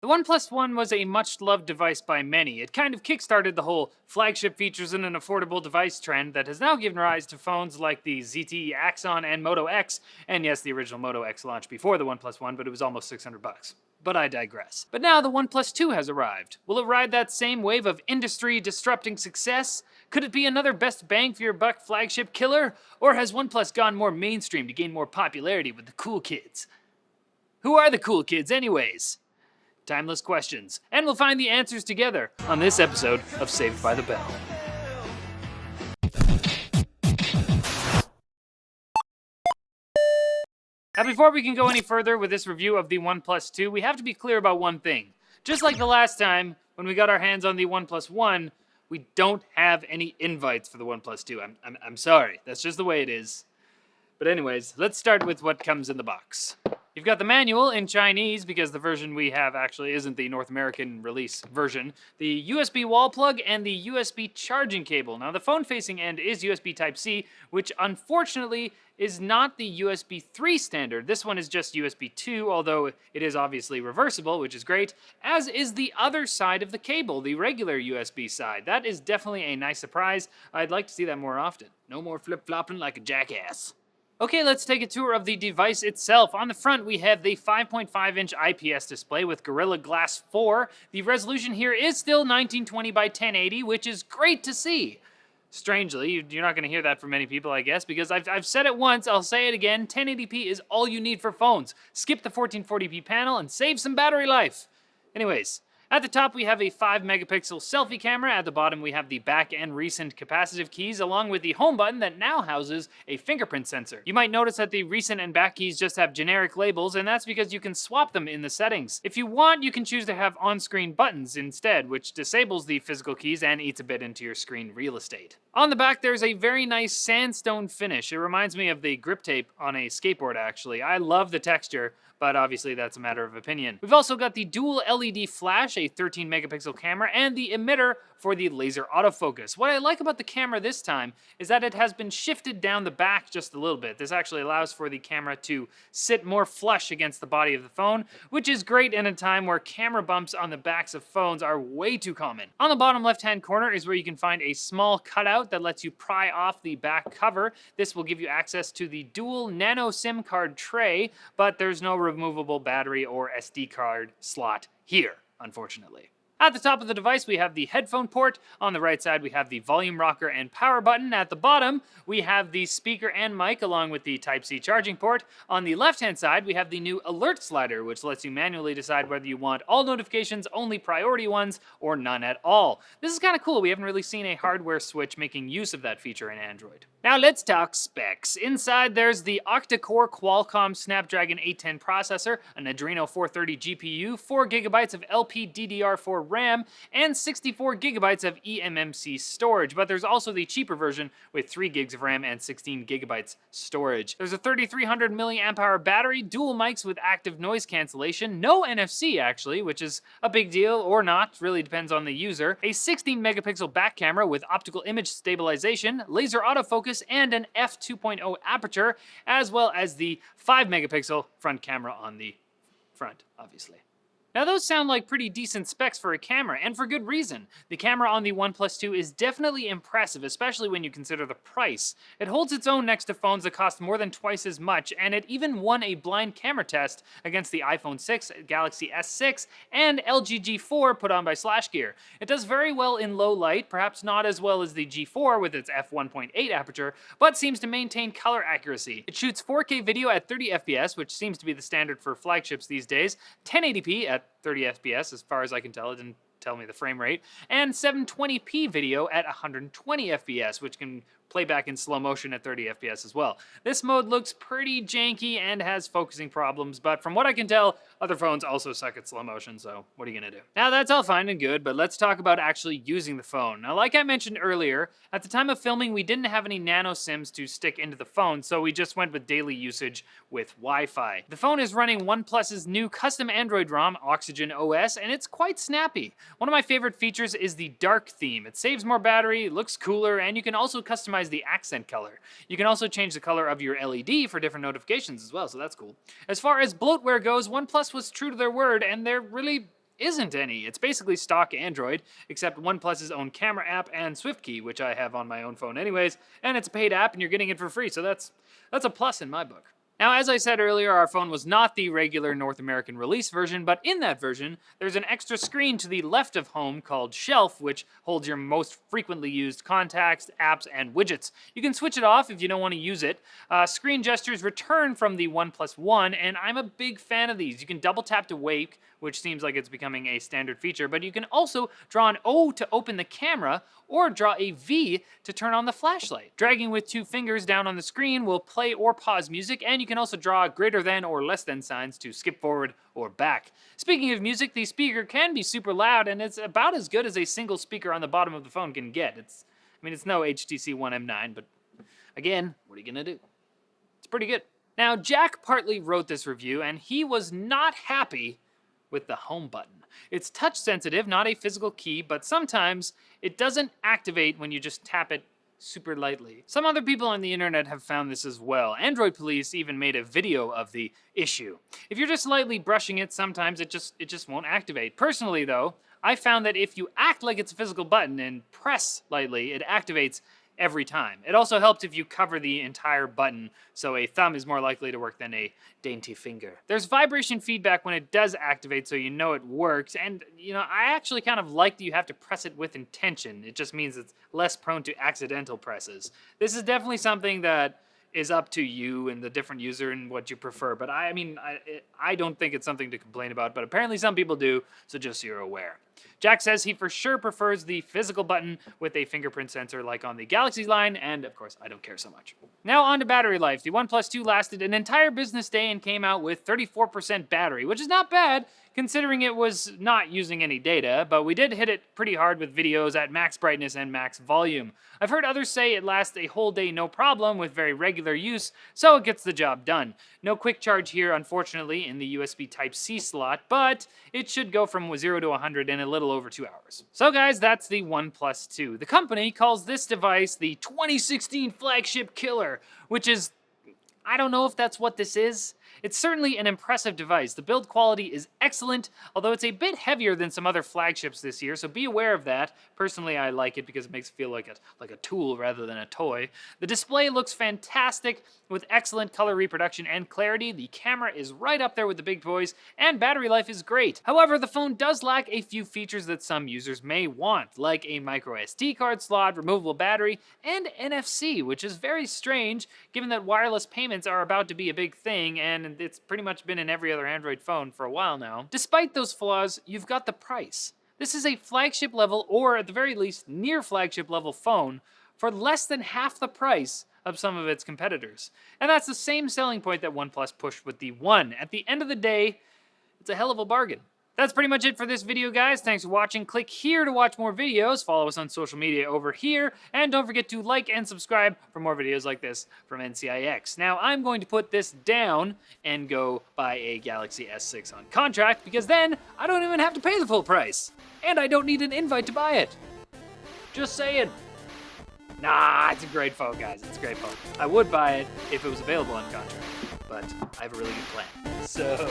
The OnePlus One was a much-loved device by many. It kind of kickstarted the whole flagship features in an affordable device trend that has now given rise to phones like the ZTE Axon and Moto X, and yes, the original Moto X launched before the OnePlus One, but it was almost 600 bucks. But I digress. But now the OnePlus 2 has arrived. Will it ride that same wave of industry-disrupting success? Could it be another best bang for your buck flagship killer? Or has OnePlus gone more mainstream to gain more popularity with the cool kids? Who are the cool kids anyways? Timeless questions, and we'll find the answers together on this episode of Saved by the Bell. Now, before we can go any further with this review of the OnePlus 2, we have to be clear about one thing. Just like the last time, when we got our hands on the OnePlus 1, we don't have any invites for the OnePlus 2. I'm sorry, that's just the way it is. But anyways, let's start with what comes in the box. You've got the manual in Chinese, because the version we have actually isn't the North American release version, the USB wall plug, and the USB charging cable. Now, the phone-facing end is USB Type-C, which unfortunately is not the USB 3 standard. This one is just USB 2, although it is obviously reversible, which is great, as is the other side of the cable, the regular USB side. That is definitely a nice surprise. I'd like to see that more often. No more flip-flopping like a jackass. Okay, let's take a tour of the device itself. On the front, we have the 5.5-inch IPS display with Gorilla Glass 4. The resolution here is still 1920 by 1080, which is great to see. Strangely, you're not going to hear that from many people, I guess, because I've said it once, I'll say it again, 1080p is all you need for phones. Skip the 1440p panel and save some battery life. Anyways, at the top, we have a 5-megapixel selfie camera. At the bottom, we have the back and recent capacitive keys, along with the home button that now houses a fingerprint sensor. You might notice that the recent and back keys just have generic labels, and that's because you can swap them in the settings. If you want, you can choose to have on-screen buttons instead, which disables the physical keys and eats a bit into your screen real estate. On the back, there's a very nice sandstone finish. It reminds me of the grip tape on a skateboard, actually. I love the texture, but obviously that's a matter of opinion. We've also got the dual LED flash, a 13-megapixel camera, and the emitter for the laser autofocus. What I like about the camera this time is that it has been shifted down the back just a little bit. This actually allows for the camera to sit more flush against the body of the phone, which is great in a time where camera bumps on the backs of phones are way too common. On the bottom left-hand corner is where you can find a small cutout that lets you pry off the back cover. This will give you access to the dual nano SIM card tray, but there's no removable battery or SD card slot here, unfortunately. At the top of the device, we have the headphone port. On the right side, we have the volume rocker and power button. At the bottom, we have the speaker and mic, along with the Type-C charging port. On the left-hand side, we have the new alert slider, which lets you manually decide whether you want all notifications, only priority ones, or none at all. This is kind of cool. We haven't really seen a hardware switch making use of that feature in Android. Now let's talk specs. Inside, there's the octa-core Qualcomm Snapdragon 810 processor, an Adreno 430 GPU, 4GB of LPDDR4 RAM, and 64GB of eMMC storage, but there's also the cheaper version with 3GB of RAM and 16GB storage. There's a 3300 mAh battery, dual mics with active noise cancellation, no NFC actually, which is a big deal or not, really depends on the user, a 16-megapixel back camera with optical image stabilization, laser autofocus, and an f2.0 aperture, as well as the 5-megapixel front camera on the front, obviously. Now those sound like pretty decent specs for a camera, and for good reason. The camera on the OnePlus 2 is definitely impressive, especially when you consider the price. It holds its own next to phones that cost more than twice as much, and it even won a blind camera test against the iPhone 6, Galaxy S6, and LG G4 put on by SlashGear. It does very well in low light, perhaps not as well as the G4 with its f1.8 aperture, but seems to maintain color accuracy. It shoots 4K video at 30 FPS, which seems to be the standard for flagships these days, 1080p at 30 FPS, as far as I can tell. It didn't tell me the frame rate, and 720p video at 120 FPS, which can play back in slow motion at 30 FPS as well. This mode looks pretty janky and has focusing problems, but from what I can tell, other phones also suck at slow motion, so what are you gonna do? Now that's all fine and good, but let's talk about actually using the phone. Now, like I mentioned earlier, at the time of filming, we didn't have any nano SIMs to stick into the phone, so we just went with daily usage with Wi-Fi. The phone is running OnePlus's new custom Android ROM, Oxygen OS, and it's quite snappy. One of my favorite features is the dark theme. It saves more battery, looks cooler, and you can also customize the accent color. You can also change the color of your LED for different notifications as well, so that's cool. As far as bloatware goes, OnePlus was true to their word, and there really isn't any. It's basically stock Android, except OnePlus's own camera app and SwiftKey, which I have on my own phone anyways, and it's a paid app and you're getting it for free, so that's a plus in my book. Now, as I said earlier, our phone was not the regular North American release version, but in that version, there's an extra screen to the left of home called Shelf, which holds your most frequently used contacts, apps, and widgets. You can switch it off if you don't want to use it. Screen gestures return from the OnePlus One, and I'm a big fan of these. You can double tap to wake, which seems like it's becoming a standard feature, but you can also draw an O to open the camera, or draw a V to turn on the flashlight. Dragging with 2 fingers down on the screen will play or pause music, and you can also draw greater than or less than signs to skip forward or back. Speaking of music, the speaker can be super loud, and it's about as good as a single speaker on the bottom of the phone can get. It's no HTC One M9, but again, what are you gonna do? It's pretty good. Now, Jack partly wrote this review, and he was not happy with the home button. It's touch sensitive, not a physical key, but sometimes it doesn't activate when you just tap it super lightly. Some other people on the internet have found this as well. Android Police even made a video of the issue. If you're just lightly brushing it, sometimes it just won't activate. Personally though, I found that if you act like it's a physical button and press lightly, it activates every time. It also helps if you cover the entire button, so a thumb is more likely to work than a dainty finger. There's vibration feedback when it does activate, so you know it works, and I actually kind of like that you have to press it with intention. It just means it's less prone to accidental presses. This is definitely something that is up to you and the different user and what you prefer, but I don't think it's something to complain about, but apparently some people do, so just so you're aware. Jack says he for sure prefers the physical button with a fingerprint sensor like on the Galaxy line, and of course, I don't care so much. Now on to battery life. The OnePlus 2 lasted an entire business day and came out with 34% battery, which is not bad considering it was not using any data, but we did hit it pretty hard with videos at max brightness and max volume. I've heard others say it lasts a whole day no problem with very regular use, so it gets the job done. No quick charge here, unfortunately, in the USB Type-C slot, but it should go from 0 to 100 in a little over 2 hours. So guys, that's the OnePlus 2. The company calls this device the 2016 flagship killer, which is, I don't know if that's what this is. It's certainly an impressive device. The build quality is excellent, although it's a bit heavier than some other flagships this year, so be aware of that. Personally, I like it because it makes it feel like a tool rather than a toy. The display looks fantastic with excellent color reproduction and clarity. The camera is right up there with the big boys, and battery life is great. However, the phone does lack a few features that some users may want, like a micro SD card slot, removable battery, and NFC, which is very strange given that wireless payments are about to be a big thing, and it's pretty much been in every other Android phone for a while now. Despite those flaws, you've got the price. This is a flagship level, or at the very least, near flagship level phone for less than half the price of some of its competitors. And that's the same selling point that OnePlus pushed with the One. At the end of the day, it's a hell of a bargain. That's pretty much it for this video, guys. Thanks for watching. Click here to watch more videos. Follow us on social media over here. And don't forget to like and subscribe for more videos like this from NCIX. Now, I'm going to put this down and go buy a Galaxy S6 on contract, because then I don't even have to pay the full price. And I don't need an invite to buy it. Just saying. Nah, it's a great phone, guys. It's a great phone. I would buy it if it was available on contract, but I have a really good plan. So...